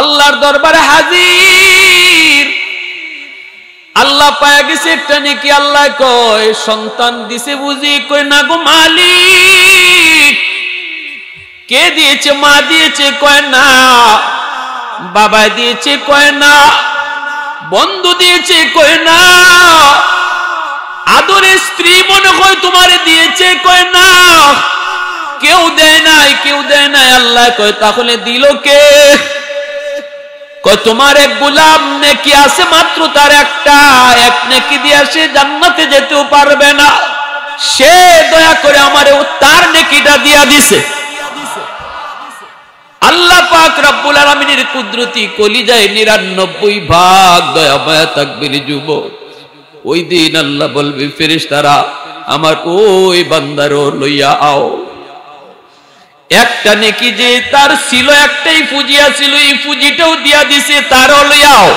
আল্লাহর দরবারে হাজির। আল্লাহ পায়া গেছে একটা নেকি। আল্লাহ কয় সন্তান দিছে বুঝি? কয় না গো মালিক। কে দিয়েছে? মা দিয়েছে? কয় না। বাবা দিয়েছে? কয় না। বন্ধু দিয়েছে? কয় না। আদরের স্ত্রী মনে হয় তোমারে দিয়েছে? কয় না। কেউ দেয় নাই, কেউ দেয় নাই। আল্লাহ কয় তাহলে দিল কে? কয় তোমার এক গোলাম নেকি আছে মাত্র, তার একটা, এক নেকি দিয়ে সে জান্নাতে যেতেও পারবে না। সে দয়া করে আমারে তার নেকিটা দিয়া দিছে। আল্লাহ পাক রব্বুল আলামিনের কুদরতি কলিজায় 99 ভাগ দয়া মায়া থাকবে যুবক। ওই দিন আল্লাহ বলবে ফেরেশতারা আমার ওই বান্দারও লইয়া আও। একটা নেকি যে তার ছিল, একটাই ফুজিয়া ছিল, এই ফুজিটাও দিয়া দিছে, তারও লইয়াও।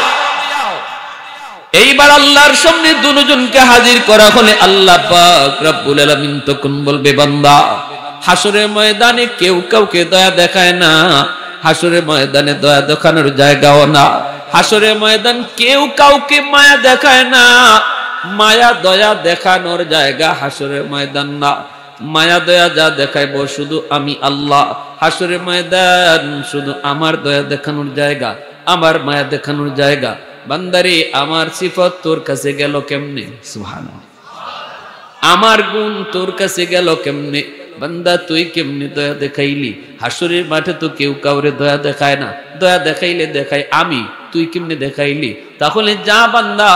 এইবার আল্লাহর সামনে দুজনকে হাজির করা হলে আল্লাহ পাক রব্বুল আলামিন তখন বলবে বান্দা হাসরের ময়দানে কেউ কাউকে দয়া দেখায় না। হাসরের ময়দানে দয়া দেখানোর জায়গাও না। হাসরের ময়দান কেউ কাউকে মায়া দেখায় না। মায়া দয়া দেখানোর জায়গা হাসরের ময়দান না। মায়া দয়া যা দেখাইব শুধু আমি আল্লাহ। হাসরের ময়দান শুধু আমার দয়া দেখানোর জায়গা, আমার মায়া দেখানোর জায়গা। বান্দারে আমার সিফত তোর কাছে গেল কেমনে? সুবহানাল্লাহ। আমার গুণ তোর কাছে গেল কেমনে? বান্দা তুই কেমনে দয়া দেখাইলি? হাসরের মাঠে তো কেউ কাউরে দয়া দেখায় না। দয়া দেখাইলে দেখাই আমি, তুই কেমনে দেখাইলি? তাহলে যা বান্দা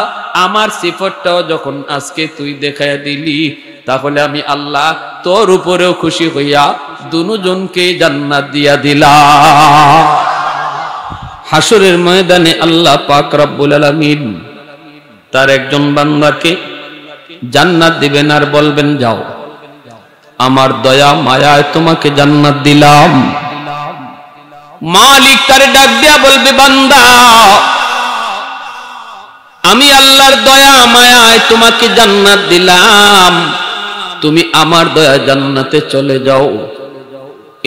আমার সিফতটাও যখন আজকে তুই দেখাইয়া দিলি, তাহলে আমি আল্লাহ তোর উপরেও খুশি হইয়া দুজনকে জান্নাত দিয়া দিলাম। হাসরের ময়দানে আল্লাহ পাক রব্বুল আলামিন তার একজন বান্দাকে জান্নাত দিবেন আর বলবেন যাও আমার দয়া মায়ায় তোমাকে জান্নাত দিলাম। মালিক তার ডাক দিয়া বলবে বান্দা আমি আল্লাহর দয়া মায়ায় তোমাকে জান্নাত দিলাম, তুমি আমার দয়া জান্নাতে চলে যাও।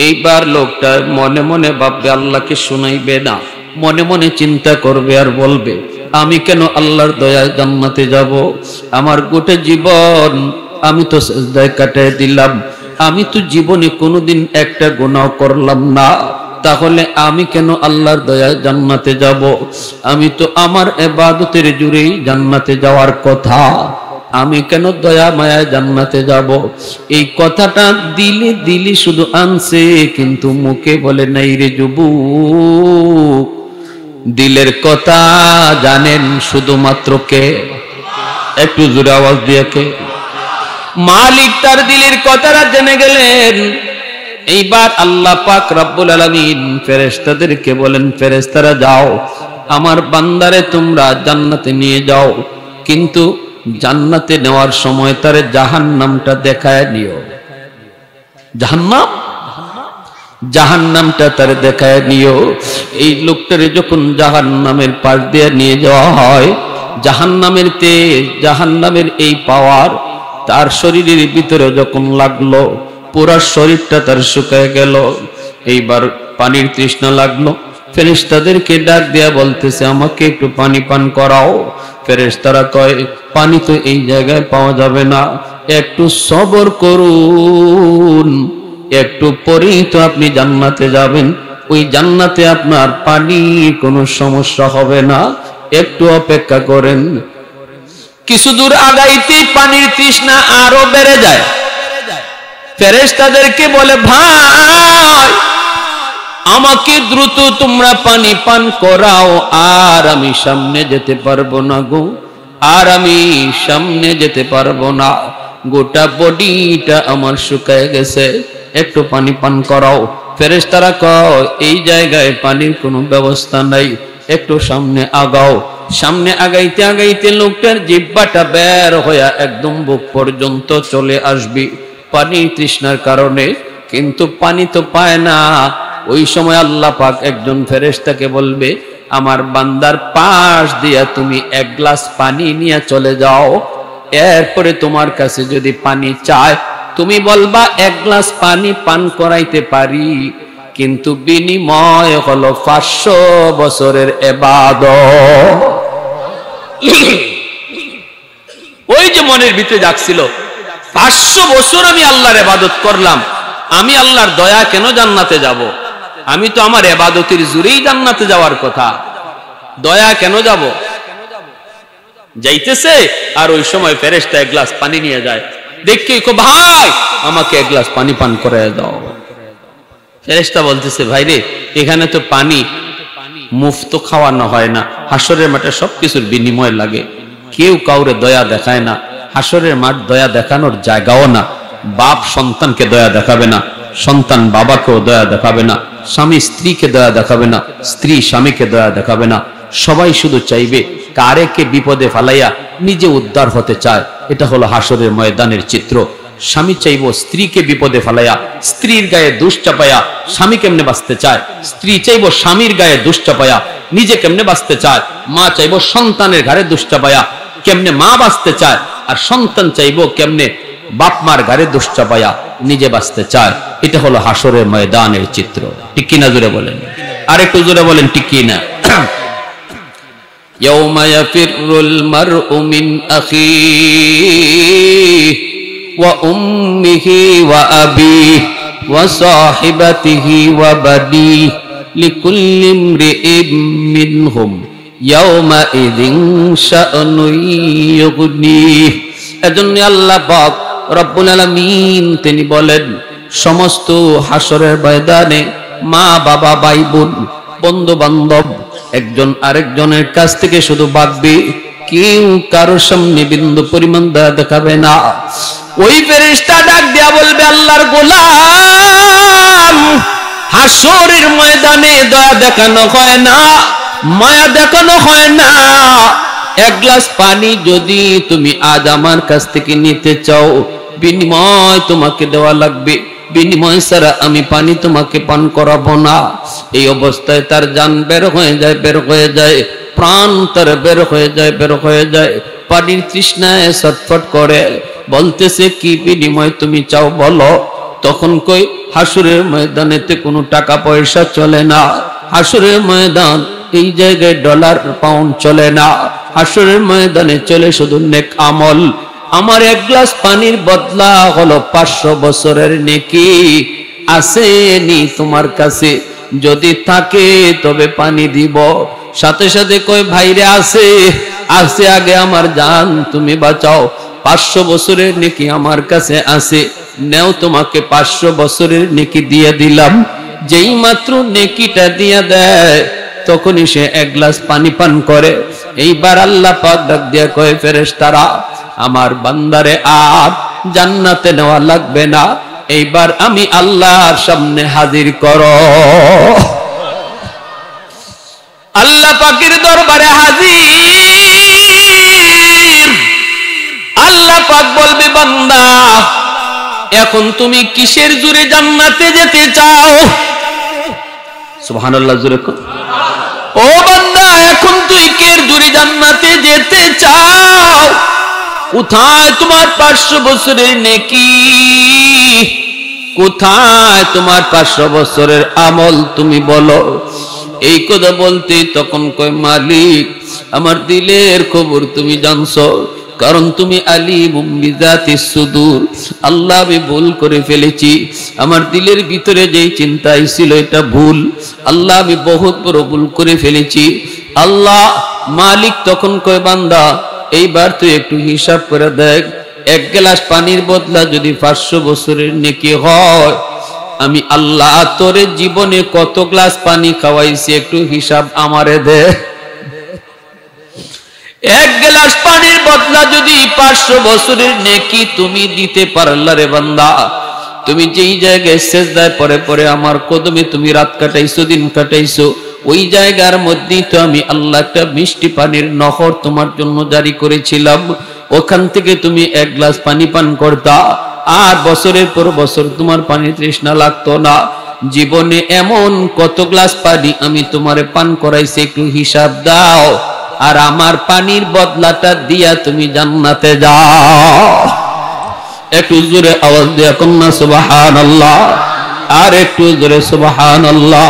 এইবার লোকটা মনে মনে ভাববে, আল্লাহকে শুনাইবে না, মনে মনে চিন্তা করবে আর বলবে আমি কেন আল্লাহর দয়ায় জান্নাতে যাব? আমার গোটা জীবন আমি তো সিজদায় কাটিয়ে দিলাম, আমি তো জীবনে কোনোদিন একটা গুনাহ করলাম না, তাহলে আমি কেন আল্লাহর দয়ায় জান্নাতে যাব? আমি তো আমার ইবাদতের জুরেই জান্নাতে যাওয়ার কথা, আমি কেন দয়া মায়ায় জান্নাতে যাব? এই কথাটা দিলে দিলি শুধু আনছে, কিন্তু মুখে বলে নাই রে যুবক। দিলের কথা জানেন শুধুমাত্র কে? একটু জোরে আওয়াজ দিয়ে কে? মালিক তার দিলের কথাটা জেনে গেলেন। এইবার আল্লাহ পাক রব্বুল আলামিন ফেরেশতাদেরকে বলেন, ফেরেশতারা যাও আমার বান্দারে তোমরা জান্নাতে নিয়ে যাও, কিন্তু জান্নাতে নেওয়ার সময় তারে জাহান্নামটা দেখায় নিও। জাহান্নাম, জাহান্নামটা তারে দেখায় নিও। এই লোকটারে যখন জাহান্নামের পাশ দিয়ে নিয়ে যাওয়া হয়, জাহান্নামের তেজ, জাহান্নামের এই পাওয়ার তার শরীরের ভিতরে যখন লাগলো, পুরা শরীরটা তার শুকায় গেল। এইবার পানির তৃষ্ণা লাগলো, ফেরেশতাদেরকে ডাক দিয়া বলতেছে আমাকে একটু পানি পান করাও। ফেরেশতারা কয় পানি তো এই জায়গায় পাওয়া যাবে না, একটু সবর করুন, একটু পরেই তো আপনি জান্নাতে যাবেন, ওই জান্নাতে আপনার পানি কোনো সমস্যা হবে না, একটু অপেক্ষা করেন। কিছু দূর আগাইতেই পানির তৃষ্ণা আরো বেড়ে যায়। ফেরেশতাদেরকে বলে ভাই আমাকে দ্রুত তোমরা পানি পান করাও, আর আমি সামনে যেতে পারবো না গো, আর আমি সামনে যেতে পারবো না, গোটা বডিটা আমার শুকায় গেছে, একটু পানি পান করাও। ফেরেশতারা কয় এই জায়গায় পানির কোনো ব্যবস্থা নাই, একটু সামনে আগাও। সামনে আগাইতে আগাইতে লোকটার জিহ্বাটা বের হয়ে একদম বুক পর্যন্ত চলে আসবে পানির তৃষ্ণার কারণে, কিন্তু পানি তো পায় না। ওই সময় আল্লাহ পাক একজন ফেরেশতাকে বলবে আমার বান্দার পাশ দিয়া তুমি এক গ্লাস পানি নিয়ে চলে যাও, এরপরে তোমার কাছে যদি পানি চায় তুমি বলবা এক গ্লাস পানি পান করাইতে পারি। কিন্তু বিনিময় হলো 500 বছরের ইবাদত। ওই যে মনের ভিতরে জাগছিল 500 বছর আমি আল্লাহর ইবাদত করলাম, আমি আল্লাহর দয়া কেন জান্নাতে যাব? আমি তো আমার ইবাদতের জোরেই জান্নাতে যাওয়ার কথা, দয়া কেন যাব? যাইতেছে আর ওই সময় ফেরেশতা এক গ্লাস পানি নিয়ে যায়, দেখি কো ভাই আমাকে এক গ্লাস পানি পান করায় দাও। ফেরেশতা বলতেছে ভাই রে, এখানে তো পানি মুফত খাওয়ানো হয় না, হাসরের মাঠে সবকিছুর বিনিময় লাগে, কেউ কাউরে দয়া দেখায় না, হাসরের মাঠ দয়া দেখানোর জায়গাও না। বাপ সন্তানকে দয়া দেখাবে না, সন্তান বাবাকেও দয়া দেখাবে না, স্বামী স্ত্রীকে দয়া দেখাবে না, স্ত্রী স্বামীকে দয়া দেখাবে না। সবাই শুধু চাইবে কারেকে বিপদে ফালাইয়া নিজে উদ্ধার হতে চায়। এটা হলো হাসরের ময়দানের চিত্র। স্বামী চাইব স্ত্রীকে বিপদে ফালাইয়া স্ত্রীর গায়ে দোষ চাপায়া স্বামী কেমনে বাঁচতে চায়, স্ত্রী চাইব স্বামীর গায়ে দোষ চাপায়া নিজে কেমনে বাঁচতে চায়, মা চাইব সন্তানের ঘাড়ে দোষ চাপায়া কেমনে মা বাঁচতে চায়, আর সন্তান চাইব কেমনে বাপ মার ঘাড়ে দোষ চাপায়া নিজে বাঁচতে চায়। এটা হলো হাসরের ময়দানের চিত্র। ঠিক কিনা জোরে বলেন, আর একটু জোরে বলেন ঠিক কিনা। يوم يفر المرء من أخيه وأمه وأبيه وصاحبته وبنيه لكل امرئ منهم يومئذ شأن يغنيه। এজন্য আল্লাহ পাক রব্বুল আলামিন তিনি বলেন, সমস্ত হাসরের ময়দানে মা বাবা ভাই বোন বন্ধু বান্ধব একজন আরেকজনের কাছ থেকে শুধু বাঁচবে, কেউ কারোর সামনে বিন্দু পরিমাণ দয়া দেখাবে না। ওই ফেরেশতা ডাক দিয়া বলবে, আল্লাহর গোলাম, হাসরের ময়দানে দয়া দেখানো হয় না, মায়া দেখানো হয় না। এক গ্লাস পানি যদি তুমি আজ আমার কাছ থেকে নিতে চাও, বিনিময় তোমাকে দেওয়া লাগবে, বিনিময় ছাড়া আমি পানি তোমাকে পান করাবো না। এই অবস্থায় তার জান বের হয়ে যায়, বের হয়ে যায়, প্রাণ তার বের হয়ে যায়, বের হয়ে যায়, পানির তৃষ্ণায় ছটফট করে, বলতেছে কি বিনিময় তুমি চাও বলো। তখন কই হাসরের ময়দানেতে কোনো টাকা পয়সা চলে না, হাসরের ময়দান এই জায়গায় ডলার পাউন্ড চলে না, হাসরের ময়দানে চলে শুধু নেক আমল। আমার এক গ্লাস পানির বদলা হলো 500 বছরের নেকি। আসেনি তোমার কাছে? যদি থাকে তবে পানি দিব। সাথে সাথে কই ভাইরে আছে, আছে, আগে আমার জান তুমি বাঁচাও, 500 বছরের নেকি আমার কাছে আছে, নেও তোমাকে 500 বছরের নেকি দিয়ে দিলাম। যেই মাত্র নেকিটা দিয়ে দেয় তখনই সে এক গ্লাস পানি পান করে। এইবার আল্লাহ পাক ডাক দিয়া কয়, ফেরেশতারা আমার বান্দারে আর জান্নাতে নেওয়া লাগবে না, এইবার আমি আল্লাহর সামনে হাজির করো। আল্লাহ পাকের দরবারে হাজির। আল্লাহ পাক বলবে, বান্দা এখন তুমি কিসের জোরে জান্নাতে যেতে চাও? সুবহানাল্লাহ, জোরে কর। ও বান্দা, এখন তুই কের জোরে জান্নাতে যেতে চাও? কোথায় তোমার 500 বছরের নেকি? কোথায় তোমার 500 বছরের আমল? তুমি বলো। এই কথা বলতে তখন কয়, মালিক আমার দিলের খবর তুমি জানছো, কারণ তুমি আলিমুম বিযাতিস সুদূর। আল্লাহ আমি ভুল করে ফেলেছি, আমার দিলের ভিতরে যেই চিন্তা ছিল এটা ভুল। আল্লাহ আমি বহুত বড় ভুল করে ফেলেছি। আল্লাহ মালিক তখন কয়, বান্দা এইবার তুই একটু হিসাব করে দেখ, এক গ্লাস পানির বদলা যদি 500 বছরের নেকি হয়, আমি আল্লাহ তোরে জীবনে কত গ্লাস পানি খাওয়াইছি একটু হিসাব আমারে দে। এক গ্লাস পানির বদলা যদি 500 বছরের নেকি তুমি দিতে পারলা রে বান্দা, তুমি যেই জায়গায় সেজদায় পরে পরে আমার কদমে তুমি রাত কাটাইছো, দিন কাটাইছো, ওই জায়গার মধ্যেই তো আমি আল্লাহ একটা মিষ্টি পানির নহর তোমার জন্য জারি করেছিলাম। ওখান থেকে তুমি এক গ্লাস পানি পান করতা, আর বছরের পর বছর তোমার পানি তৃষ্ণা লাগতো না। জীবনে এমন কত গ্লাস পানি আমি তোমারে পান করাইছি একটু হিসাব দাও, আর আমার পানির বদলাটা দিয়া তুমি জান্নাতে যাও। একটু জোরে আওয়াজ দিয়া কন্যা সুবহানাল্লাহ। আর একটু জোরে সুবহানাল্লাহ।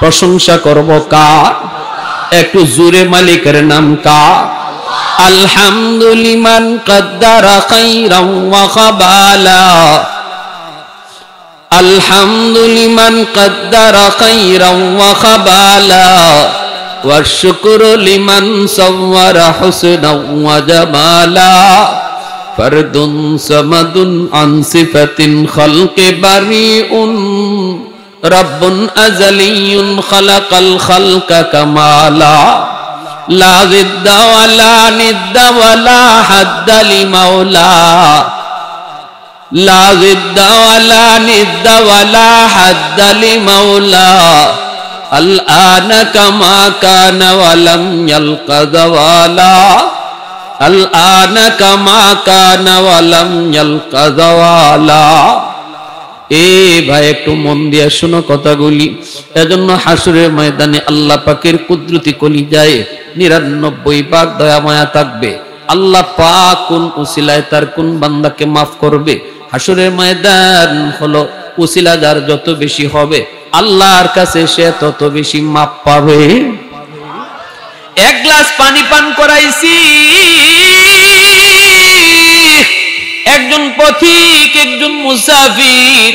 প্রশংসা করব কার? একটু জোরে মালিকের নাম কার? আলহামদুলিমান কদ্দারা খাইরান ওয়া খাবালা, আলহামদুলিমান কদ্দারা খাইরান ওয়া খাবালা, ওয়া শুকরু লিমান সাওয়ারা হুসনান ওয়া জামালা, ফারদুন সামাদুন আন সিফাতিন খালকি বারিউন, রব্বুন আযালিয়ুন খালাকাল খালকা কামালা, লা জিদ্দা ওয়ালা নিদ্দা ওয়ালা হাদ্দা লিমাওলা, লা জিদ্দা ওয়ালা নিদ্দা ওয়ালা হাদ্দা লিমাওলা, আল আনা কামা কানা ওয়ালাম ইয়ালকা যাওয়ালা, আল আনা কামা কানা ওয়ালাম ইয়ালকা যাওয়ালা। এ ভাই একটু মন দিয়ে শোনো কথাগুলি। এজন্য হাসরের ময়দানে আল্লাহ পাকের কুদরতি কলিজায় 99 ভাগ দয়া মায়া থাকবে। আল্লাহ পাক কোন উসিলায় তার কোন বান্দাকে মাফ করবে। হাসরের ময়দান হলো উসিলা যার যত বেশি হবে আল্লাহর কাছে সে তত বেশি মাফ পাবে। এক গ্লাস পানি পান করাইছি, একজন পথিক একজন মুসাফির,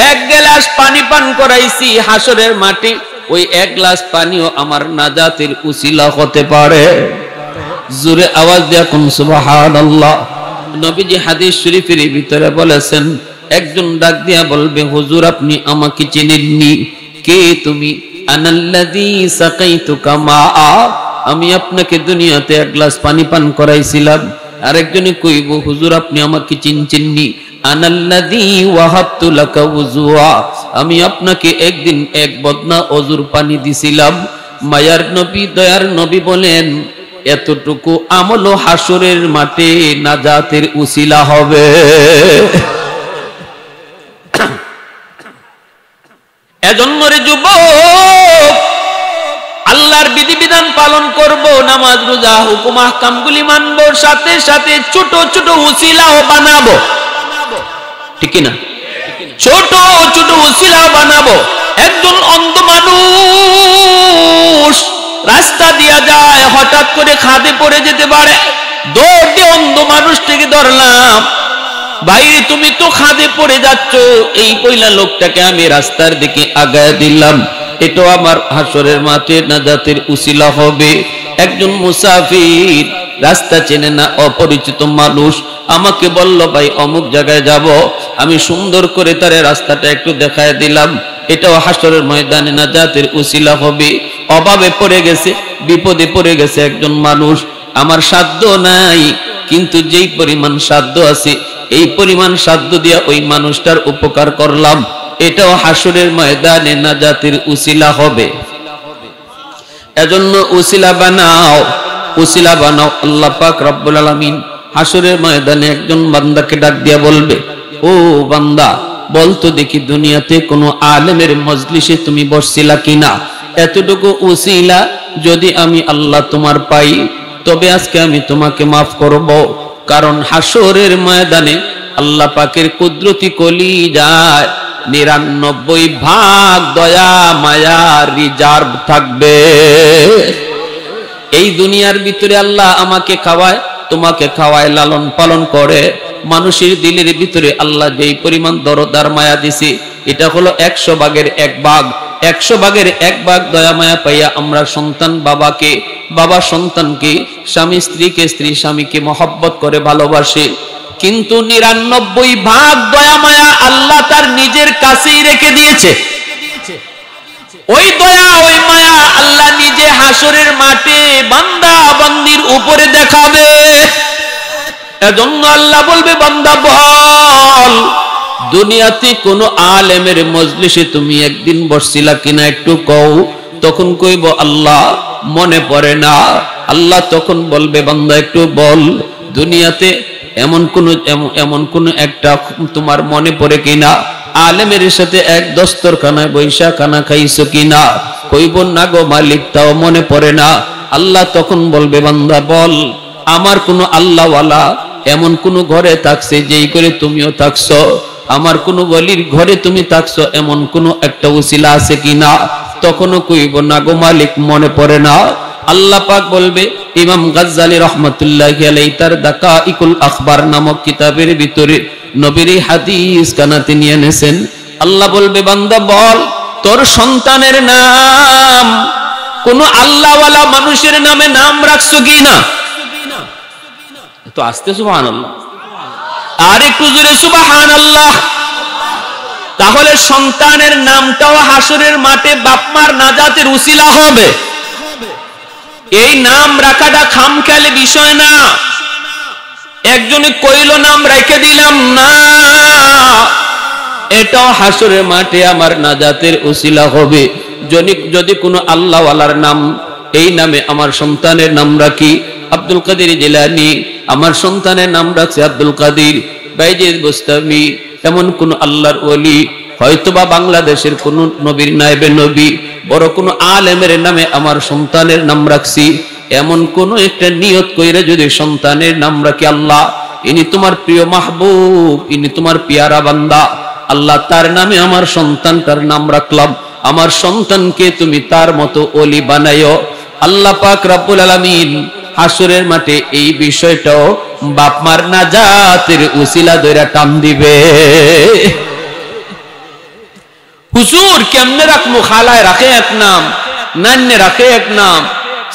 এক গ্লাস পানি পান করাইছি হাসরের মাঠে, ওই এক গ্লাস পানিও আমার নাজাতের উসিলা হতে পারে। জোরে আওয়াজ দিয়া কোন সুবহানাল্লাহ। নবীজি হাদিস শরীফের ভিতরে বলেছেন, একজন ডাক দিয়া বলবে, হুজুর আপনি আমাকে চিনেননি, কে তুমি? আনাল্লাযী সাকাইতুকা মাআ, আমি আপনাকে দুনিয়াতে এক গ্লাস পানি পান করাইছিলাম। আরেকজনে কইব, হুজুর আপনি আমাকে চিনছেননি, আনাল্লাযী ওয়াহাবতু লাকা ওযুআ, আমি আপনাকে একদিন এক বদনা ওযুর পানি দিছিলাম। মায়ার নবী দয়ার নবী বলেন, এতটুকু আমল হাসরের মাঠে নাজাতের উসিলা হবে। এজন্য রে যুবক, আল্লাহর বিধিবিধান পালন করব, নামাজ রোজা হুকুম আহকামগুলি মানব, সাথে সাথে ছোট ছোট উসিলাও বানাবো, ঠিক না? ছোট ছোট উসিলাও বানাবো। একজন অন্ধ মানুষ রাস্তা দিয়া যায়, হঠাৎ করে খাদে পড়ে যেতে পারে, দৌড় দিয়ে অন্ধ মানুষটাকে ধরলাম, ভাই তুমি তো খাদে পড়ে যাচ্ছ, এই পয়লা লোকটাকে আমি রাস্তার দিকে আগায় দিলাম, এটাও আমার হাসরের মাঠে নাজাতের উসিলা হবে। একজন মুসাফির রাস্তা চেনে না, অপরিচিত মানুষ আমাকে বলল, ভাই অমুক জায়গায় যাব, আমি সুন্দর করে তার রাস্তাটা একটু দেখায় দিলাম, এটাও হাসরের ময়দানে নাজাতের উসিলা হবে। অভাবে পড়ে গেছে, বিপদে পড়ে গেছে একজন মানুষ, আমার সাধ্য নাই, কিন্তু যেই পরিমাণ সাধ্য আছে এই পরিমাণ সাধ্য দিয়া ওই মানুষটার উপকার করলাম, এটাও হাসরের ময়দানে নাজাতের উসিলা হবে। এজন্য উসিলা বানাও, উসিলা বানাও। আল্লাহ পাক রব্বুল আলামিন হাসরের ময়দানে একজন বান্দাকে ডাক দিয়া বলবে, ও বান্দা বলতো দেখি দুনিয়াতে কোনো আলেমের মজলিসে তুমি বসছিলা কিনা? এতটুকু উসিলা যদি আমি আল্লাহ তোমার পাই, তবে আজকে আমি তোমাকে মাফ করব। কারণ হাসরের ময়দানে আল্লাহ পাকের কুদরতি কলিজায় 99 ভাগ দয়া মায়া রিজার্ভ থাকবে। এই দুনিয়ার ভিতরে আল্লাহ আমাকে খাওয়ায়, তোমাকে খাওয়ায়, লালন পালন করে। মানুষের দিলের ভিতরে আল্লাহ যেই পরিমাণ দরদ আর মায়া দিছে, এটা হলো 100 ভাগের 1 ভাগ। 100 ভাগের 1 ভাগ দয়া মায়া পাইয়া আমরা সন্তান বাবাকে, বাবা সন্তানকে, স্বামী স্ত্রীকে, স্ত্রী স্বামীকে মহব্বত করে ভালোবাসে। কিন্তু 99 ভাগ দয়া মায়া আল্লাহ তার নিজের কাছেই রেখে দিয়েছে। ওই দয়া ওই মায়া আল্লাহ নিজে হাসরের মাঠে বান্দা বান্দির উপরে দেখাবে। এজন্য আল্লাহ বলবে, বান্দা বল দুনিয়াতে কোন আলেমের মজলিসে তুমি একদিন বসছিলা কিনা একটু কও। তখন কইব আল্লাহ মনে পড়ে না। আল্লাহ তখন বলবে, বান্দা একটু বল দুনিয়াতে এমন কোন একটা তোমার মনে পড়ে কিনা? আলেমের সাথে এক দস্তরখানায় বৈশা খানা খাইছো কিনা? কইব না গো মালিক, তাও মনে পড়ে না। আল্লাহ তখন বলবে, বান্দা বল আমার কোন আল্লাহওয়ালা এমন কোন ঘরে থাকছে যেই করে তুমিও থাকছো? আমার কোন ওলির ঘরে তুমি থাকছো এমন কোন একটা উসিলা আছে কিনা? তখনও কইব না গো মালিক, মনে পড়ে না। আল্লাহ পাক বলবে, ইমাম গাজ্জালী রাহমাতুল্লাহি আলাইহি তার দাকাইকুল আখবার নামক কিতাবের ভিতরে নবীর হাদিস কানাতে নিয়ে এনেছেন। আল্লাহ বলবে, বান্দা বল তোর সন্তানের নাম কোন আল্লাহওয়ালা মানুষের নামে নাম রাখছো কিনা? তো আস্তে সুবহানাল্লাহ, আর একটু জোরে সুবহানাল্লাহ। তাহলে সন্তানের নামটাও হাসরের মাঠে বাপমার নাজাতের উসিলা হবে। এই নাম রাখাটা খামখেয়ালি বিষয় না। একজনে কইল নাম রেখে দিলাম না, এটাও হাসরের মাঠে আমার নাজাতের উসিলা হবে। যদি কোনো আল্লাহওয়ালার নাম, এই নামে আমার সন্তানের নাম রাখি আব্দুল কাদের জিলানী, আমার সন্তানের নাম রাখছে আব্দুল কাদের বাইজিদ বুস্তামি, এমন কোন আল্লাহর ওলি, হয়তোবা বাংলাদেশের কোন নবীর নায়েবে নবী, বড় কোন আলেমের নামে আমার সন্তানের নাম রাখছি, এমন কোন একটা নিয়ত কইরা যদি সন্তানের নাম রাখি, আল্লাহ ইনি তোমার প্রিয় মাহবুব, ইনি তোমার পিয়ারা বান্দা, আল্লাহ তার নামে আমার সন্তানটার নাম রাখলাম, আমার সন্তানকে তুমি তার মতো ওলি বানাইও। আল্লাহ পাক রব্বুল আলামিন হাসরের মাঠে এই বিষয়টাও বাপমার নাজাতের উসিলা ধরে টান দিবে। হুজুর কেমনে রাখবো? খালায় রাখে এক নাম, নান্নে রাখে এক নাম,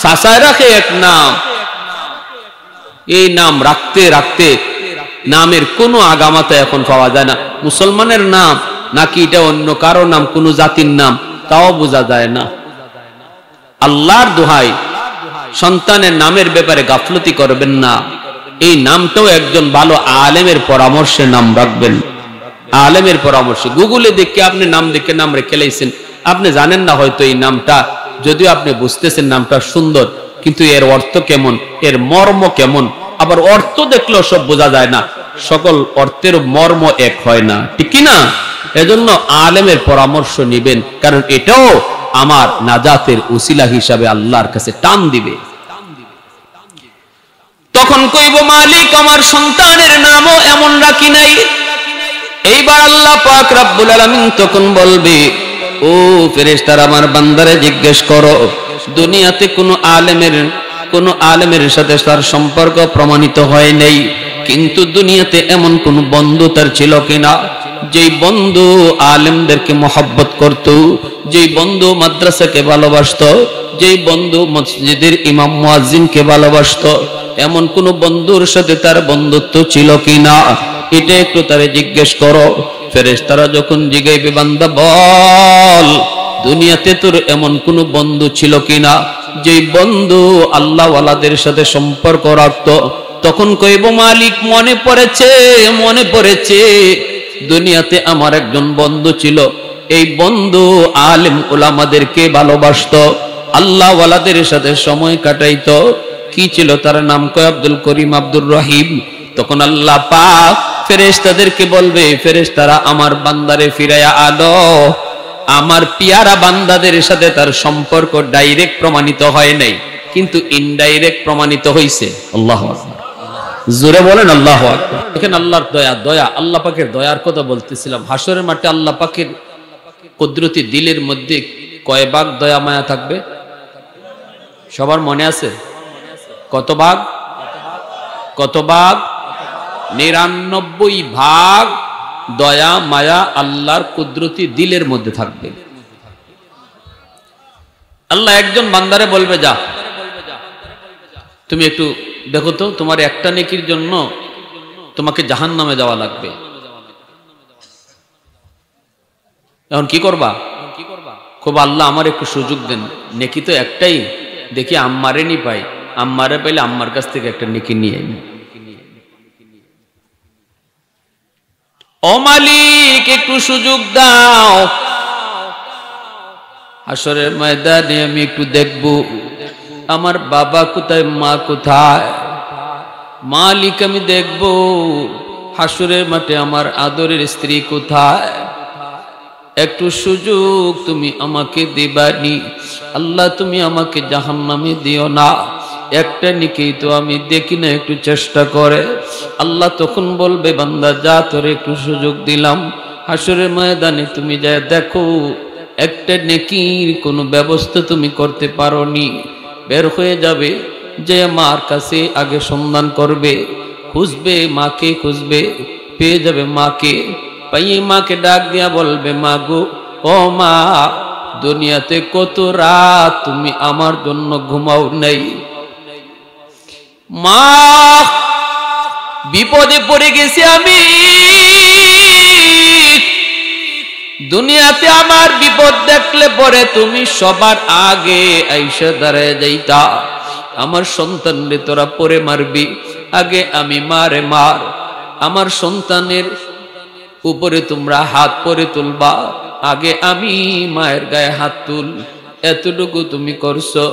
সাসায় রাখে এক নাম। এই নাম রাখতে রাখতে নামের কোনো আগামাতা এখন পাওয়া যায় না। মুসলমানের নাম নাকি এটা অন্য কারো নাম, কোন জাতির নাম, তাও বোঝা যায় না। আল্লাহর দোহাই, সন্তানের নামের ব্যাপারে গাফলতি করবেন না। এই নামটাও একজন ভালো আলেমের পরামর্শে নাম রাখবেন। আলেমের পরামর্শে, গুগলে দেখে আপনি নাম দেখে নাম রেখে লাইছেন, আপনি জানেন না হয়তো এই নামটা, যদিও আপনি বুঝতেছেন নামটা সুন্দর, কিন্তু এর অর্থ কেমন, এর মর্ম কেমন, আবার অর্থ দেখলেও সব বোঝা যায় না, সকল অর্থের মর্ম এক হয় না, ঠিক কি না? এজন্য আলেমের পরামর্শ নিবেন, কারণ এটাও আমার নাজাতের উসিলা হিসাবে আল্লাহর কাছে টান দিবে। তখন কইব, মালিক আমার সন্তানের নামও এমন রাখি নাই। এইবার আল্লাহ পাক রব্বুল আলামিন তখন বলবে, ও ফেরেশতারা আমার বান্দারে জিজ্ঞেস করো, দুনিয়াতে কোন আলেমের সাথে তার সম্পর্ক প্রমাণিত হয় নাই, কিন্তু দুনিয়াতে এমন কোন বন্ধু তার ছিল কিনা, যেই বন্ধু আলেমদেরকে মহব্বত করত, যেই বন্ধু মাদ্রাসাকে ভালোবাসত, যেই বন্ধু মসজিদের ইমাম মুয়াজ্জিনকে ভালোবাসত, এমন কোন বন্ধুর সাথে তার বন্ধুত্ব ছিল কিনা, এটা একটু তারে জিজ্ঞেস করো। ফেরেশতারা যখন জিগাইবে, বান্দা বল দুনিয়াতে তোর এমন কোন বন্ধু ছিল কিনা যেই বন্ধু আল্লাহ ওয়ালাদের সাথে সম্পর্ক রাখত? তখন কইব, মালিক মনে পড়েছে, দুনিয়াতে আমার একজন বন্ধু ছিল, এই বন্ধু আলেম উলামাদেরকে ভালোবাসতো, আল্লাহ ওয়ালাদের সাথে সময় কাটাইতো। কি ছিল তার নাম? কয় আব্দুল করিম, আব্দুর রহিম। তখন আল্লাহ পাক ফেরেশতাদেরকে বলবে, ফেরেশতারা আমার বান্দারে ফিরাইয়া আলো। আমার পিয়ারা বান্দাদের সাথে তার সম্পর্ক ডাইরেক্ট প্রমাণিত হয় নাই, কিন্তু ইনডাইরেক্ট প্রমাণিত হয়েছে। আল্লাহু আকবার, জোরে বলেন আল্লাহু আকবার। এখানে আল্লাহর দয়া, আল্লাহ পাকের দয়ার কথা বলতেছিলাম। হাসরের মাঠে আল্লাহ পাকের কুদরতি দিলের মধ্যে কয় ভাগ দয়া মায়া থাকবে? সবার মনে আছে? কত ভাগ? 99 ভাগ দয়া মায়া আল্লাহর কুদরতি দিলের মধ্যে থাকবে। আল্লাহ একজন বান্দারে বলবে, যা তুমি একটু দেখো তো, তোমার একটা নেকির জন্য তোমাকে জাহান্নামে যাওয়া লাগবে। এখন কি করবা? খুব আল্লাহ আমার একটু সুযোগ দেন, নেকি তো একটাই, দেখি আম্মারে নি পাই, আম্মারে পাইলে আম্মার কাছ থেকে একটা নেকি নিয়ে আই। ও মালিক একটু সুযোগ দাও, হাসরের ময়দানে আমি একটু দেখব আমার বাবা কোথায়, মা কোথায়। মালিক আমি দেখব হাসরের মাঠে আমার আদরের স্ত্রী কোথায়। একটু সুযোগ তুমি আমাকে দিবানি আল্লাহ, তুমি আমাকে জাহান্নামে দিও না। একটা নেকি তো আমি দেখি না, একটু চেষ্টা করে। আল্লাহ তখন বলবে, বান্দা যা, তোরে একটু সুযোগ দিলাম, হাসরের ময়দানে তুমি যা দেখো একটা নেকির কোনো ব্যবস্থা তুমি করতে পারোনি। বের হয়ে যাবে, যে মার কাছে আগে সন্ধান করবে, খুঁজবে, মাকে খুঁজবে, পেয়ে যাবে মাকে। পাইয়ে মাকে ডাক দিয়া বলবে, মা গো, ও মা, দুনিয়াতে কত রাত তুমি আমার জন্য ঘুমাও নাই। মা, বিপদে পড়ে গেছি আমি, দুনিয়াতে আমার বিপদ দেখলে পরে তুমি সবার আগে আইসা দাঁড়ায় যাইতা, আমার সন্তানরে তোরা পরে মারবি, আগে আমি মারে মার, আমার সন্তানের উপরে তোমরা হাত পরে তুলবা, আগে আমি মায়ের গায়ে হাত তুল। এতটুকু তুমি করছো,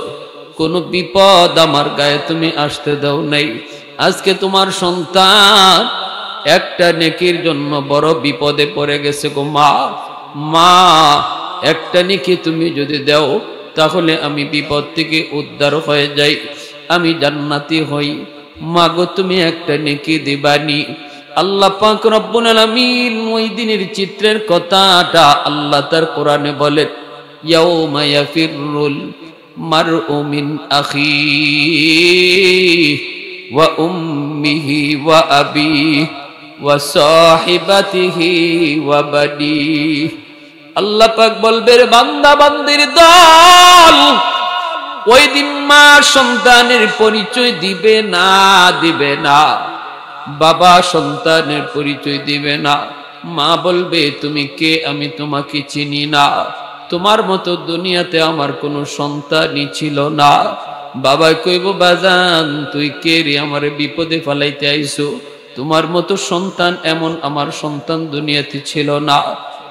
কোনো বিপদ আমার গায়ে তুমি আসতে দাও নাই। আজকে তোমার সন্তান একটা নেকির জন্য বড় বিপদে পড়ে গেছে গো মা। মা, একটা নেকি তুমি যদি দাও তাহলে আমি বিপদ থেকে উদ্ধার হয়ে যাই, আমি জান্নাতি হই। মা গো, তুমি একটা নেকি দিবানি। আল্লাহ পাক রব্বুল আলামিন ওই দিনের চিত্রের কথাটা আল্লাহ তার কোরআনে বলেন, ইয়াউমা ইয়াফিরুল মারউ মিন আখিহি ওয়া উম্মিহি ওয়া আবিহি ওয়া সাহিবাতিহি ওয়া বানিহি। আল্লাহ পাক বলবে, বান্দা বান্দির দল, ওই দিন মা সন্তানের পরিচয় দিবে না, দিবে না। বাবা সন্তানের পরিচয় দিবে না। মা বলবে, তুমি কে, আমি তোমাকে চিনি না, তোমার মতো দুনিয়াতে আমার কোনো সন্তানই ছিল না। বাবা কইব, বাজান তুই কে রে, আমার বিপদে ফেলাইতে আইছো, তোমার মতো সন্তান এমন আমার সন্তান দুনিয়াতে ছিল না।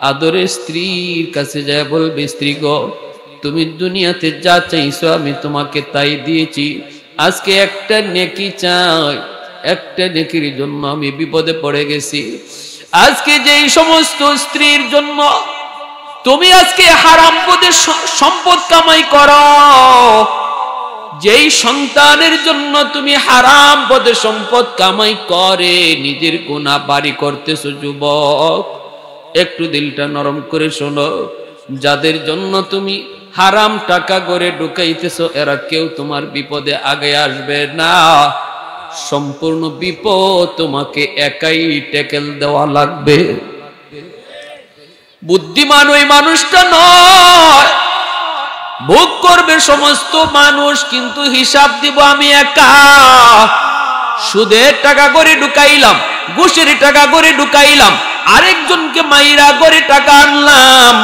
আদরে স্ত্রীর কাছে যায় বলবে, স্ত্রী গো, তুমি দুনিয়াতে যা চাইছো আমি তোমাকে তাই দিয়েছি, আজকে একটা নেকি চাই, একটা নেকির জন্য আমি বিপদে পড়ে গেছি। আজকে যেই সমস্ত স্ত্রীর জন্য তুমি আজকে হারাম পথে সম্পদ কামাই করো, যেই সন্তানের জন্য তুমি হারাম পথে সম্পদ কামাই করে নিজের গুনাহ বাড়ি করতেছো, যুবক একটু দিলটা নরম করে শোনো, যাদের জন্য তুমি হারাম টাকা করে ঢুকাইতেছো এরা কেউ তোমার বিপদে আগে আসবে না। সম্পূর্ণ বিপদ তোমাকে একাই ট্যাকেল দেওয়া লাগবে। বুদ্ধিমান ওই মানুষটা নয়, ভোগ করবে সমস্ত মানুষ, কিন্তু হিসাব দিব আমি একা। সুদের টাকা করে ঢুকাইলাম, ঘুষের টাকা করে ঢুকাইলাম, আরেকজনকে মাইরা করে টাকা আনলাম,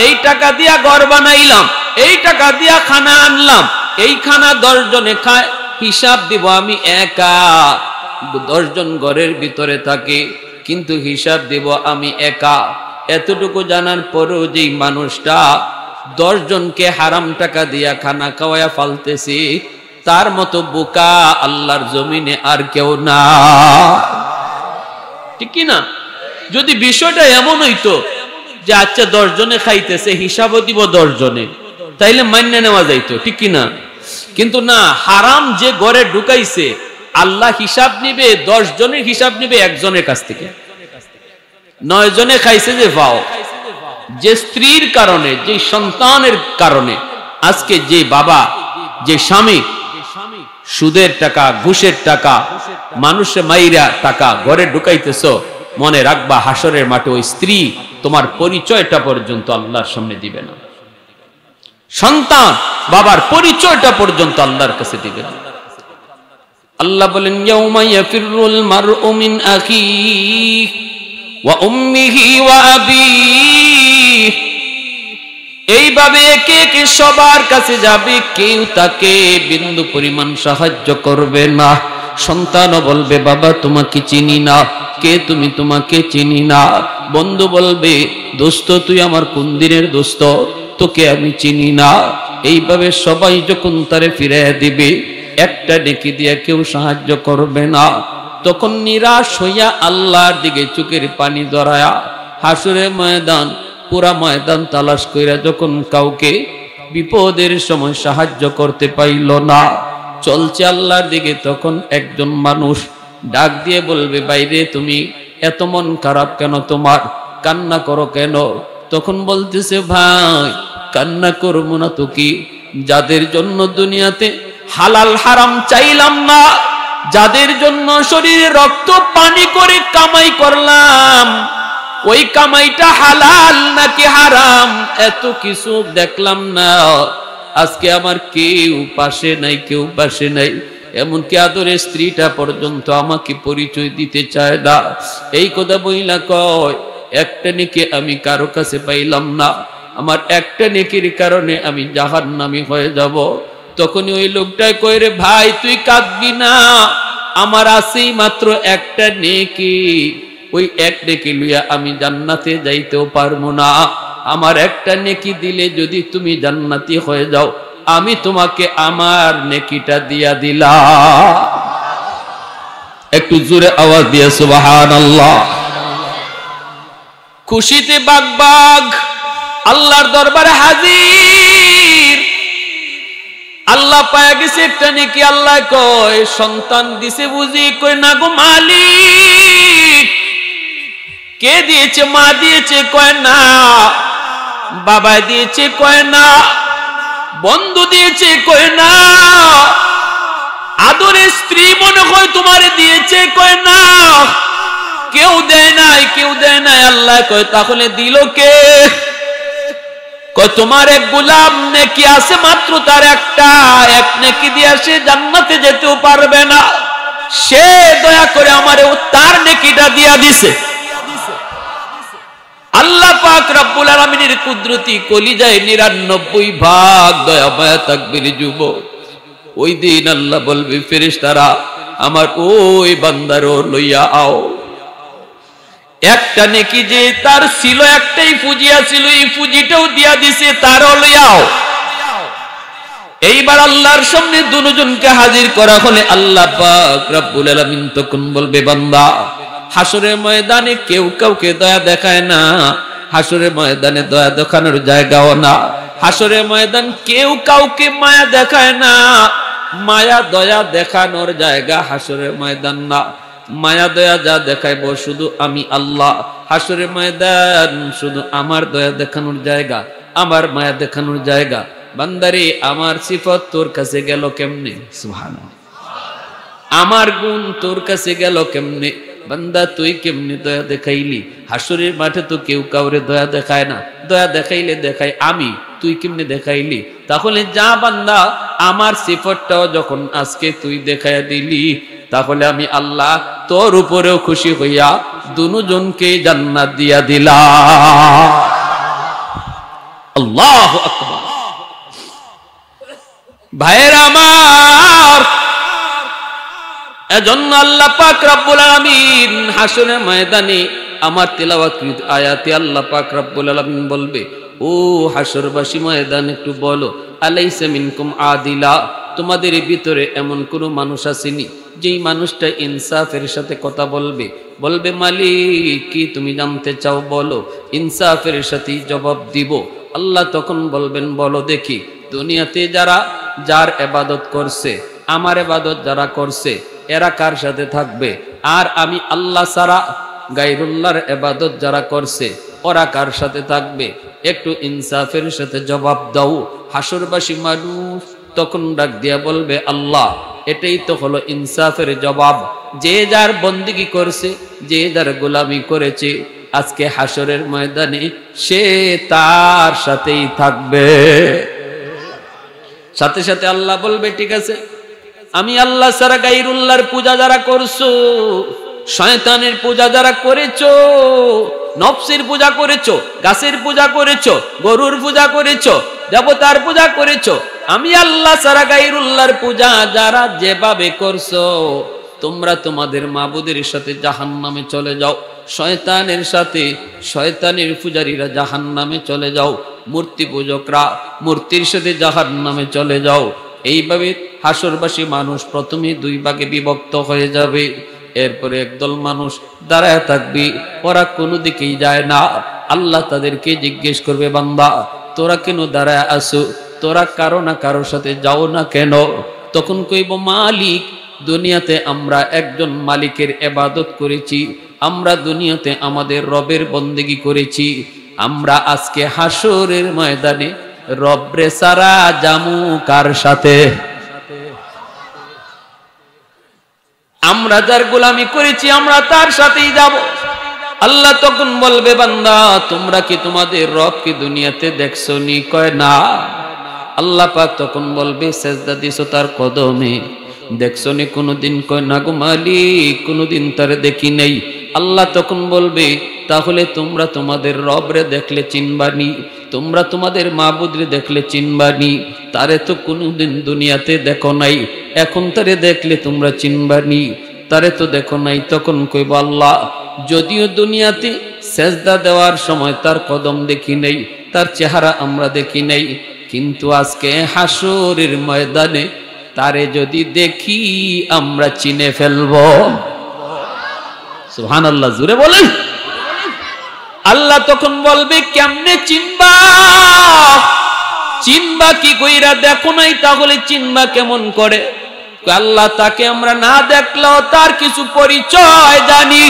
এই টাকা দিয়া ঘর বানাইলাম, এই টাকা দিয়া খানা আনলাম, এই খানা 10 জনে খায়, হিসাব দিব আমি একা। 10 জন ঘরের ভিতরে থাকে, কিন্তু হিসাব দিব আমি একা। এতটুকু জানার পরেও যেই মানুষটা 10 জনকে হারাম টাকা দিয়া খানা খাওয়ায়া ফালতেছি, তার মতো বোকা আল্লাহর জমিনে আর কেউ না, ঠিক কি না? যদি বিষয়টা এমন হইতো যে আচ্ছা 10 জনে খাইতেছে, হিসাবও দিব 10 জনে, তাইলে মান্য নেওয়া যাইতো, ঠিক কি না? কিন্তু না, হারাম যে ঘরে ঢুকাইছে আল্লাহ হিসাব নিবে, 10 জনের হিসাব নিবে একজনের কাছ থেকে। 9 জনে খাইছে যে ভাও, যে স্ত্রীর কারণে, যে সন্তানের কারণে আজকে যে বাবা, যে স্বামী সুদের টাকা, ঘুষের টাকা, মানুষে মাইরা টাকা ঘরে ঢুকাইতেছ, মনে রাখবা হাসরের মাঠে ওই স্ত্রী তোমার পরিচয়টা পর্যন্ত আল্লাহর সামনে দিবে না। সন্তান বাবার পরিচয়টা পর্যন্ত আল্লাহর কাছে দিবে না। আল্লাহ বলেন, ইয়াউমা ইয়াফিরুল মারউ মিন আখিহি ওয়া উম্মিহি ওয়া আবিহি। এইভাবে একে একে সবার কাছে যাবে, কেউ তাকে বিন্দু পরিমাণ সাহায্য করবে না। সন্তানও বলবে, বাবা তোমাকে চিনি না, কে তুমি, তোমাকে চিনি না। বন্ধু বলবে, দোস্ত তুই আমার কোন দিনের দোস্ত, তোকে আমি চিনি না। এইভাবে সবাই যখন তারে ফিরিয়ে দিবে, একটা নেকি দিয়ে কেউ সাহায্য করবে না। তখন নিরাশ হইয়া আল্লাহর দিকে চোখের পানি ধরায়া হাসরের ময়দান, পুরা ময়দান তালাশ কইরা যখন কাউকে বিপদের সময় সাহায্য করতে পাইল না, চলছে আল্লাহর দিকে, তখন একজন মানুষ ডাক দিয়ে বলবে, বাইরে তুমি এত মন খারাপ কেন, তোমার কান্না করো কেন? তখন বলতেছে, ভাই কান্না করবো না তো কি, যাদের জন্য দুনিয়াতে হালাল হারাম চাইলাম না, যাদের জন্য শরীরে রক্ত পানি করে কামাই করলাম, ওই কামাইটা হালাল নাকি হারাম এত কিছু দেখলাম না, আজকে আমার কেউ পাশে নাই, কেউ পাশে নাই, এমনকি আদরের স্ত্রীটা পর্যন্ত আমাকে পরিচয় দিতে চায় না। এই কথা বইলা কয়, একটা নেকি আমি কারো কাছে পাইলাম না, আমার একটা নেকির কারণে আমি জাহান্নামী হয়ে যাব। তখনই ওই লোকটাই কয়, রে ভাই তুই কাঁদবি না, আমার আছেই মাত্র একটা নেকি, ওই এক নেকি লইয়া আমি জান্নাতে যাইতেও পারবো না, আমার একটা নেকি দিলে যদি তুমি জান্নাতি হয়ে যাও, আমি তোমাকে আমার নেকিটা দিয়া দিলাম। একটু জোরে আওয়াজ দিয়ে সুবহানাল্লাহ। খুশিতে বাগবাগ আল্লাহর দরবারে হাজির। আল্লাহ পায়া গেছে একটা নেকি। আল্লাহ কয়, সন্তান দিছে বুঝি? কয় না গো মালিক। কে দিয়েছে? মা দিয়েছে? কয় না। বাবা দিয়েছে? কয় না। বন্ধু দিয়েছে? কয় না। আদরের স্ত্রী মনে হয় তোমারে দিয়েছে? কয় না। কেউ দেয় নাই, কেউ দেয় নাই। আল্লাহ কয়, তাহলে দিল কে? কয় তোমার এক গোলাম নেকি আছে মাত্র, তার একটা, এক নেকি দিয়ে সে জান্নাতে যেতেও পারবে না, সে দয়া করে আমারে তার নেকিটা দিয়া দিছে। আল্লাহ পাক রব্বুল আলামিনের কুদরতি কলিজায় 99 ভাগ দয়া মায়া তাকবীর যুবক। ওই দিন আল্লাহ বলবে, ফেরেশতারা আমার ওই বান্দারও লইয়া আও। একটা নেকি যে তার ছিল, একটাই ফুজিয়া ছিল, এই ফুজিটাও দিয়া দিছে, তারও লইয়াও। এইবার আল্লাহর সামনে দুজনকে হাজির করা হলে আল্লাহ পাক রব্বুল আলামিন তখন বলবে, বান্দা হাসরের ময়দানে কেউ কাউকে দয়া দেখায় না, হাসরের ময়দানে দয়া দেখানোর জায়গাও না, হাসরের ময়দান কেউ কাউকে মায়া দেখায় না, মায়া দয়া দেখানোর জায়গা হাসরের ময়দান না। মায়া দয়া যা দেখাইব শুধু আমি আল্লাহ। হাসরের ময়দান শুধু আমার দয়া দেখানোর জায়গা, আমার মায়া দেখানোর জায়গা। বান্দারে আমার সিফত তোর কাছে গেল কেমনে? সুবহানাল্লাহ। আমার গুণ তোর কাছে গেল কেমনে? বান্দা তুই কেমনে দয়া দেখাইলি? হাসরের মাঠে তো কেউ কাউরে দয়া দেখায় না, দয়া দেখাইলে দেখাই আমি, তুই কেমনে দেখাইলি? তাহলে যা বান্দা, আমার সিফতটাও যখন আজকে তুই দেখাইয়া দিলি, তাহলে আমি আল্লাহ তোর উপরেও খুশি হইয়া দুজনকে জান্নাত দিয়া দিলাম। আল্লাহু আকবার। ভাইয়েরা আমার, এজন্য আল্লাহ পাক রব্বুল আলামিন হাসরের ময়দানে আমার তেলাওয়াতকৃত আয়াতে আল্লাহ পাক রব্বুল আলামিন বলবে, ও হাসরবাসী ময়দান একটু বলো, আলাইসা মিনকুম আদিলা, তোমাদের ভিতরে এমন কোন মানুষ আসেনি যেই মানুষটা ইনসাফের সাথে কথা বলবে? বলবে, মালিক কি তুমি জানতে চাও? বলো। ইনসাফের সাথে জবাব দিব। আল্লাহ তখন বলবেন, বলো দেখি, দুনিয়াতে যারা যার ইবাদত করছে, আমার ইবাদত যারা করছে, এরা কার সাথে থাকবে? আর আমি আল্লাহ ছাড়া গায়রুল্লাহর ইবাদত যারা করছে, ওরা কার সাথে থাকবে? একটু ইনসাফের সাথে জবাব দাও। হাসরবাসী মানুষ তখন ডাক দিয়া বলবে, আল্লাহ এটাই তো হলো ইনসাফের জবাব। যে যার বন্দিগি করছে, যে যার গোলামি করেছে, আজকে হাসরের ময়দানে সে তার সাথেই থাকবে। সাথে সাথে আল্লাহ বলবে, ঠিক আছে, আমি আল্লাহ ছাড়া গায়রুল্লাহর পূজা যারা করছো, শয়তানের পূজা যারা করেছো, নফসের পূজা করেছো, গাছের পূজা করেছো, গরুর পূজা করেছো, দেবতার পূজা করেছো, আমি আল্লাহ ছাড়া গায়রুল্লাহর পূজা যারা যেভাবে করছো, তোমরা তোমাদের মাবুদের সাথে জাহান্নামে চলে যাও। শয়তানের সাথে শয়তানের পূজারীরা জাহান্নামে চলে যাও। মূর্তি পূজকরা মূর্তির সাথে জাহান্নামে চলে যাও। এইভাবে হাসরবাসী মানুষ প্রথমে দুই ভাগে বিভক্ত হয়ে যাবে। এরপরে একদল মানুষ দাঁড়ায় থাকবে, ওরা কোনো দিকেই যায় না। আল্লাহ তাদেরকে জিজ্ঞেস করবে, বান্দা তোরা কেন দাঁড়ায় আসো? তোরা কারো না কারোর সাথে যাও না কেন? তখন কইব মালিক, দুনিয়াতে আমরা একজন মালিকের ইবাদত করেছি, আমরা দুনিয়াতে আমাদের রবের বন্দেগী করেছি, আমরা আজকে হাসরের ময়দানে রবরে সারা জামু কার সাথে? আমরা যার গোলামি করেছি আমরা তার সাথেই যাব। আল্লাহ তখন বলবে, বান্দা তোমরা কি তোমাদের রবকে দুনিয়াতে দেখছো নি? কয় না। আল্লাহ পাক তখন বলবে, সেজদা দিছো তার কদমে, দেখছো নি কোনদিন? কয় না গো মালিক, কোনদিন তারে দেখি নাই। আল্লাহ তখন বলবে, তাহলে তোমরা তোমাদের রবরে দেখলে চিনবানি, তোমরা তোমাদের মাবুদরে দেখলে চিনবানি, তারে তো কোনদিন দুনিয়াতে দেখো নাই, এখন তারে দেখলে তোমরা চিনবানি, তারে তো দেখো নাই। তখন কইব, আল্লাহ যদিও দুনিয়াতে সেজদা দেওয়ার সময় তার কদম দেখি নাই, তার চেহারা আমরা দেখি নাই, কিন্তু আজকে হাসরের ময়দানে তারে যদি দেখি আমরা চিনে ফেলব। সুবহানাল্লাহ, জোরে বলেন। আল্লাহ তখন বলবে, কেমনে চিনবা? চিনবা কি কইরা? দেখো নাই, তাহলে চিনবা কেমন করে? আল্লাহ তাকে আমরা না দেখলেও তার কিছু পরিচয় জানি।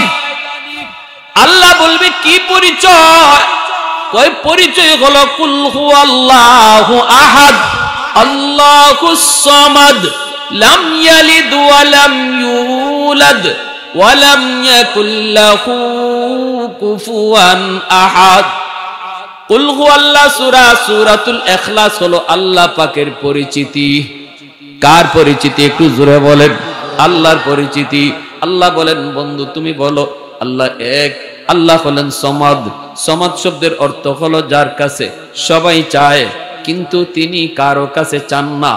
আল্লাহ বলবে, কি পরিচয়? কয় পরিচয় হলো কুল হুয়াল্লাহু আহাদ আল্লাহুস সামাদ লাম ইয়ালিদ ওয়া লাম ইউলাদ ওয়া লাম ইয়াকুল লাহু কুফুয়ান আহাদ। কুল হুয়াল্লাহ সূরাতুল ইখলাস হলো আল্লাহ পাকের পরিচিতি। কার পরিচিতি? একটু জোরে বলেন। আল্লাহর পরিচিতি। আল্লাহ বলেন, বন্ধু তুমি বলো আল্লাহ এক। আল্লাহ হলেন সমাদ। সমাদ শব্দের অর্থ হলো যার কাছে সবাই চায় কিন্তু তিনি কারো কাছে চান না।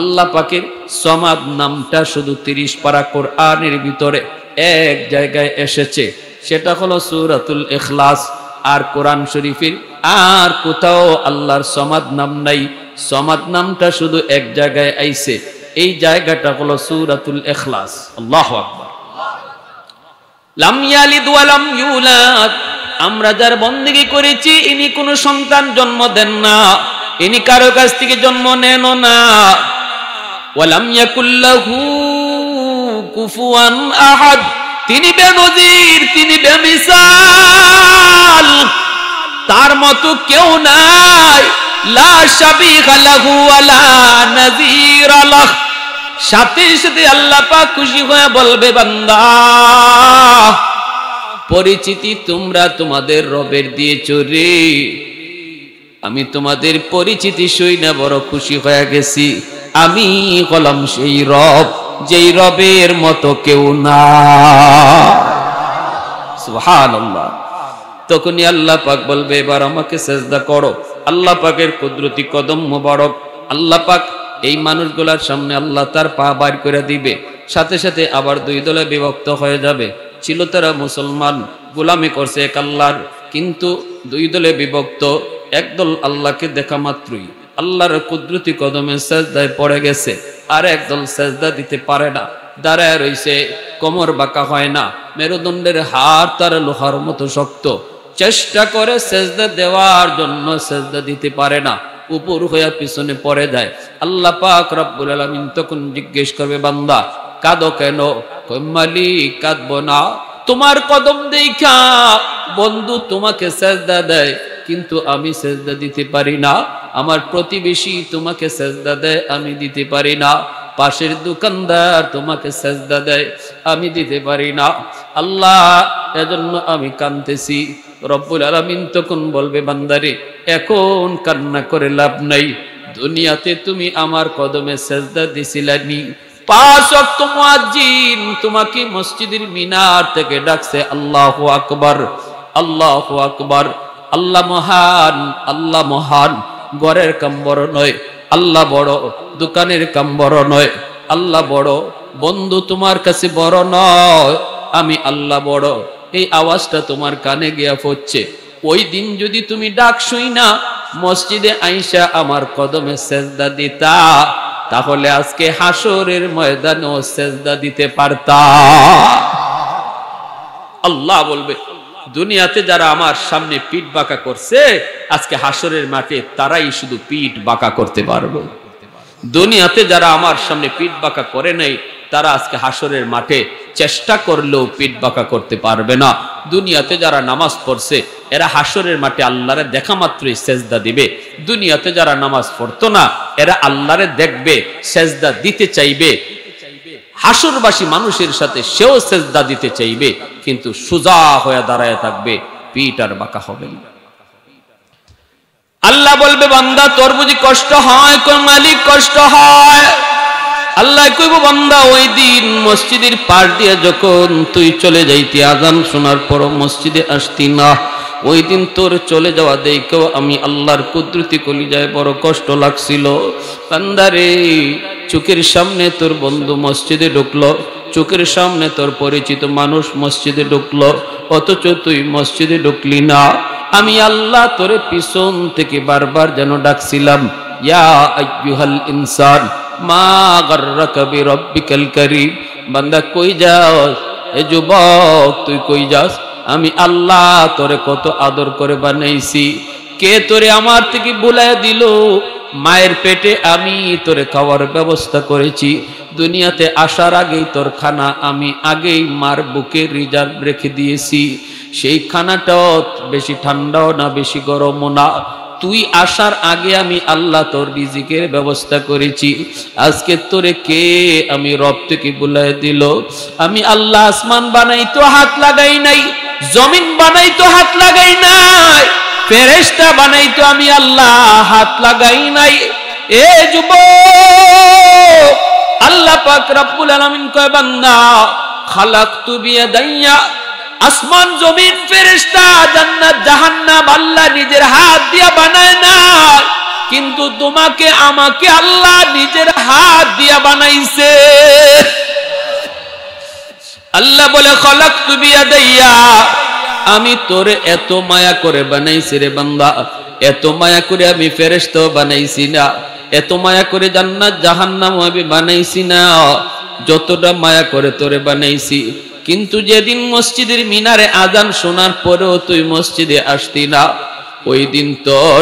আল্লাহ পাকের সমাদ নামটা শুধু 30 পারা কোরআনের ভিতরে এক জায়গায় এসেছে, সেটা হলো সূরাতুল ইখলাস। আর কোরআন শরীফের আর কোথাও আল্লাহর সমাদ নাম নাই। সমাদ নামটা শুধু এক জায়গায় আইছে, এই জায়গাটা হলো সূরাতুল ইখলাস। আল্লাহু আকবার। লাম ইয়ালিদ ওয়া লাম ইউলাদ, আমরা যার বন্দেগী করেছি ইনি কোনো সন্তান জন্ম দেন না, ইনি কারো কাছ থেকে জন্ম নেন না। ওয়া লাম ইয়াকুল লাহু কুফুয়ান আহাদ, তিনি বেনজির, তিনি বেমিসাল, তার মতো কেউ নাই। লা শাবিহা লাহু ওয়া লা নাযীরা লাহ। সাথে সাথে আল্লাহ পাক খুশি হয়ে বলবে, বান্দা পরিচিতি তোমরা তোমাদের রবের দিয়েছো রে, আমি তোমাদের পরিচিতি শুনে বড় খুশি হয়ে গেছি। আমি হলাম সেই রব, যেই রবের মতো কেউ না। সুবহানাল্লাহ। তখনই আল্লাহ পাক বলবে, এবার আমাকে সেজদা করো। আল্লাহ পাকের কুদরতি কদম মোবারক। আল্লাহ পাক এই মানুষগুলার সামনে আল্লাহ তার পা বাইর করে দিবে, সাথে সাথে আবার দুই দলে বিভক্ত হয়ে যাবে। ছিল তারা মুসলমান, গোলামি করছে এক আল্লাহর, কিন্তু দুই দলে বিভক্ত। একদল আল্লাহকে দেখা মাত্রই আল্লাহর কুদরতি কদমে সেজদায় পড়ে গেছে, আর একদল সেজদা দিতে পারে না, দাঁড়ায় রইছে, কোমর বাঁকা হয় না, মেরুদণ্ডের হাড় তার লোহার মতো শক্ত। চেষ্টা করে সেজদা দেওয়ার জন্য সেজদা দিতে পারে না, উপর হইয়া পিছনে পড়ে যায়। আল্লাহ পাক রব্বুল আলামিন তখন জিজ্ঞেস করবে, বান্দা কাঁদো কেন? কই মালিক কাঁদবো না, তোমার কদম দেখা বন্ধু তোমাকে সেজদা দেয় কিন্তু আমি সেজদা দিতে পারি না, আমার প্রতিবেশী তোমাকে সেজদা দেয় আমি দিতে পারি না, পাশের দোকানদার তোমাকে সেজদা দেয় আমি দিতে পারি না। আল্লাহ এজন্য আমি কাঁদতেছি। রব্বুল আলামিন তখন বলবে, বান্দারে এখন কান্না করে লাভ নাই, দুনিয়াতে তুমি আমার কদমে সেজদা দিছিলানি। 5 ওয়াক্ত মুয়াজ্জিন তোমাকে মসজিদের মিনার থেকে ডাকছে, আল্লাহু আকবার, আল্লাহু আকবার। আল্লাহ মহান, আল্লাহ মহান। ঘরের কাম বড় নয়, আল্লাহ বড়। দোকানের কাম বড় নয়, আল্লাহ বড়। বন্ধু তোমার কাছে বড় নয়, আমি আল্লাহ বড়। এই আওয়াজটা তোমার কানে গিয়া পড়ছে। ওই দিন যদি তুমি ডাক শুই না মসজিদে আইসা আমার কদমে সেজদা দিতা, তাহলে আজকে হাসরের ময়দানেও সেজদা দিতে পারতা। আল্লাহ বলবে, দুনিয়াতে যারা আমার সামনে পিঠ বাঁকা করছে, আজকে হাসরের মাঠে তারাই শুধু পিঠ বাঁকা করতে পারবে। দুনিয়াতে যারা আমার সামনে পিঠ বাঁকা করে নাই, তারা আজকে হাসরের মাঠে চেষ্টা করলেও পিঠ বাঁকা করতে পারবে না। দুনিয়াতে যারা নামাজ পড়ছে, এরা হাসরের মাঠে আল্লাহরে দেখা মাত্রই সেজদা দিবে। দুনিয়াতে যারা নামাজ পড়তো না, এরা আল্লাহরে দেখবে, সেজদা দিতে চাইবে। হাসরবাসী মানুষের সাথে সেও সেজদা দিতে চাইবে, কিন্তু সোজা হয়ে দাঁড়ায় থাকবে, পিঠ আর বাঁকা হবে না। আল্লাহ বলবে, বান্দা তোর বুঝি কষ্ট হয়? কোন মালিক কষ্ট হয়? আল্লাহ কইব, বান্দা ওই দিন মসজিদের পাশ দিয়ে যখন তুই চলে যাইতি, আজান শোনার পর মসজিদে আসতি না, ওই দিন তোর চলে যাওয়া দেখেও আমি আল্লাহর কুদরতি কলিজায় বড় কষ্ট লাগছিল। বান্দারে, চোখের সামনে তোর বন্ধু মসজিদে ঢুকলো, চোখের সামনে তোর পরিচিত মানুষ মসজিদে ঢুকলো, অথচ তুই মসজিদে ঢুকলি না। আমি আল্লাহ তোরে পিছন থেকে বারবার যেন ডাকছিলাম, ইয়া আইয়ুহাল ইনসান মা গাররাকা বিরাব্বিকাল কারীম। বান্দা কই যাস? এ যুবক তুই কই যাস? আমি আল্লাহ তোরে কত আদর করে বানাইছি, কে তোরে আমার থেকে বুলায় দিল? মায়ের পেটে আমি তোরে খাওয়ার ব্যবস্থা করেছি, দুনিয়াতে আসার আগেই তোর খানা আমি আগেই মার বুকে রিজার্ভ রেখে দিয়েছি। সেই খানাটাও বেশি ঠান্ডাও না বেশি গরমও না, তুই আসার আগে আমি আল্লাহ তোর রিজিকের ব্যবস্থা করেছি। আজকে তোরে কে আমি রব থেকে বুলায় দিল? আমি আল্লাহ আসমান বানাই তো হাত লাগাই নাই, জমিন বানাই তো হাত লাগাই নাই, ফেরেশতা বানাই তো আমি আল্লাহ হাত লাগাই নাই। এ যুবক, আল্লাহ পাক রব্বুল আলামিন কয়, বান্দা খালাকতু বিয়াদাইয়া, আসমান জমিন ফেরেশতা জান্নাত জাহান্নাম আল্লাহ নিজের হাত দিয়া বানায় না, কিন্তু তোমাকে আমাকে আল্লাহ নিজের হাত দিয়া বানাইছে। আল্লাহ বলে, খালাকতু বিয়াদাইয়া, আমি তোরে এত মায়া করে বানাইছি রে বান্দা, এত মায়া করে আমি ফেরেশতাও বানাইছি না, এত মায়া করে জান্নাত জাহান্নাম আমি বানাইছি না, যতটা মায়া করে তোরে বানাইছি। কিন্তু যেদিন মসজিদের মিনারে আজান শোনার পরেও তুই মসজিদে আসতি না, ওই দিন তোর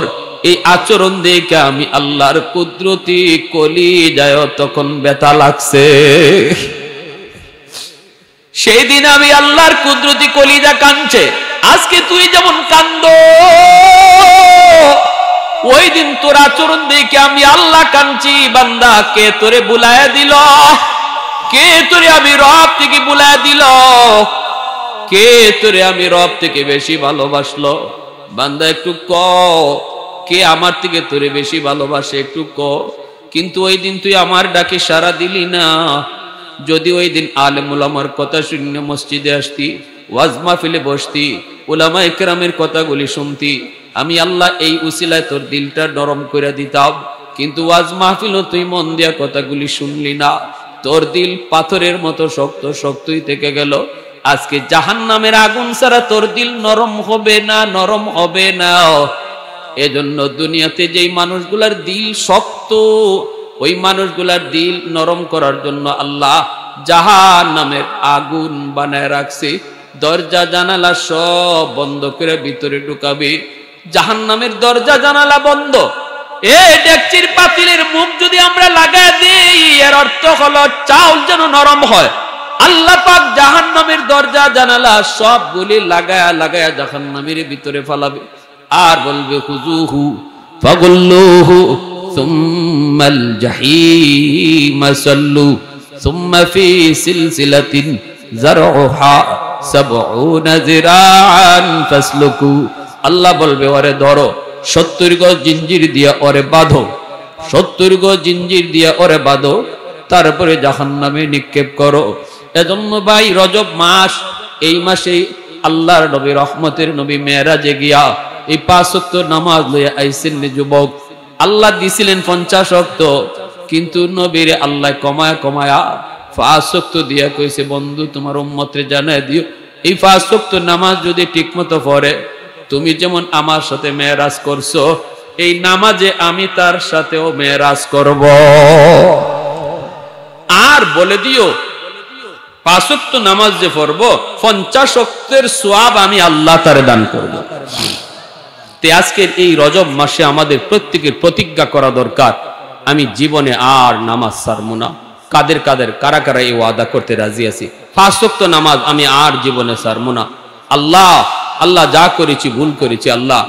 এই আচরণ দেখে আমি আল্লাহর কুদরতি কলিজায় তখন ব্যথা লাগছে। সেই দিন আমি আল্লাহর কুদরতি কলিজা কাঁদছে। আজকে তুই যেমন কান্দ, ওই দিন তোর আচরণ দেখে আমি আল্লাহ কাঁদছি। বান্দা, কে তোরে বুলায়া দিল? কে তোরে আমি রব থেকে বুলায়া দিল? কে তোরে আমি রব থেকে বেশি ভালোবাসলো? বান্দা একটু ক, কে আমার থেকে তোরে বেশি ভালোবাসে একটু ক। কিন্তু ওই দিন তুই আমার ডাকে সাড়া দিলি না। যদি ওই দিন আলেম উলামার কথা শুনে মসজিদে আসতি, ওয়াজ মাহফিলে বসতি, উলামা ইকরামের কথাগুলি শুনতি, আমি আল্লাহ এই উসিলায় তোর দিলটা নরম করে দিতাম। কিন্তু ওয়াজ মাহফিলও তুই মন দিয়া কথাগুলি শুনলি না, তোর দিল পাথরের মতো শক্ত শক্তই থেকে গেল। আজকে জাহান্নামের আগুন ছাড়া তোর দিল নরম হবে না, নরম হবে না। এজন্য দুনিয়াতে যেই মানুষগুলার দিল শক্ত, ওই মানুষগুলার দিল নরম করার জন্য আল্লাহ জাহান্নামের আগুন বানায় রাখছে। দরজা জানালা সব বন্ধ করে ভিতরে ঢুকাবে। জাহান্নামের দরজা জানালা বন্ধ। ডেকচির পাতিলের মুখ যদি আমরা লাগায় দিই, এর অর্থ হলো চাউল যেন নরম হয়। আল্লাহ পাক জাহান্নামের দরজা জানালা সবগুলি লাগায়া লাগায়া জাহান্নামের ভিতরে ফালাবে, আর বলবে খুজুহু ফাগুল্লুহু সুম্মাল জাহিম সাল্লু সুম্মা ফি সিলসিলাতিন যারউহা ৭০ যিরাআন ফাসলুকু। আল্লাহ বলবে, ওরে ধরো, ৭০ গজ জিঞ্জির দিয়া ওরে বাঁধো, ৭০ গজ জিঞ্জির দিয়া ওরে বাঁধো, তারপরে জাহান্নামে নিক্ষেপ করো। এজন্য ভাই, রজব মাস, এই মাসে আল্লাহর নবী রহমতের নবী মেরাজে গিয়া এই ৫ ওয়াক্ত নামাজ লইয়া আইছেন যুবক। আল্লাহ দিছিলেন ৫০ ওয়াক্ত, কিন্তু নবীর আল্লাহ কমায়া কমায়া ৫ ওয়াক্ত দিয়া কইছে, বন্ধু তোমার উম্মতরে জানায় দিও, এই ৫ ওয়াক্ত নামাজ যদি ঠিকমতো পড়ে, তুমি যেমন আমার সাথে মেরাজ করছো, এই নামাজে আমি তার সাথেও মেরাজ করব। আর বলে দিও, ৫ ওয়াক্ত নামাজ যে পড়বো, ৫০ ওয়াক্তের সওয়াব আমি আল্লাহ তারে দান করব। তে আজকের এই রজব মাসে আমাদের প্রত্যেকের প্রতিজ্ঞা করা দরকার, আমি জীবনে আর নামাজ ছাড়বো না। কাদের কাদের কারা কারা এই ওয়াদা করতে রাজি আছি? 5 ওয়াক্ত নামাজ আমি আর জীবনে ছাড়বো না। আল্লাহ আল্লাহ যা করেছি ভুল করেছি, আল্লাহ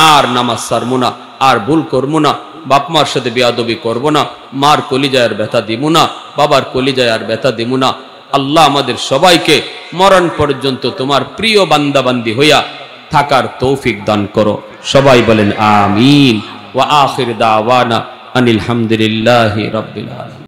আর নামাজ ছাড়বো না, আর ভুল করবো না, বাপ মার সাথে বেয়াদবি করবো না, মার কলিজায় আর ব্যথা দিব না, বাবার কলিজায় আর ব্যথা দিব না। আল্লাহ আমাদের সবাইকে মরণ পর্যন্ত তোমার প্রিয় বান্দাবান্দি হইয়া থাকার তৌফিক দান করো। সবাই বলেন আমিন। ওয়া আখির দাওয়ানা আনিল হামদুলিল্লাহি রাব্বিল আলামিন।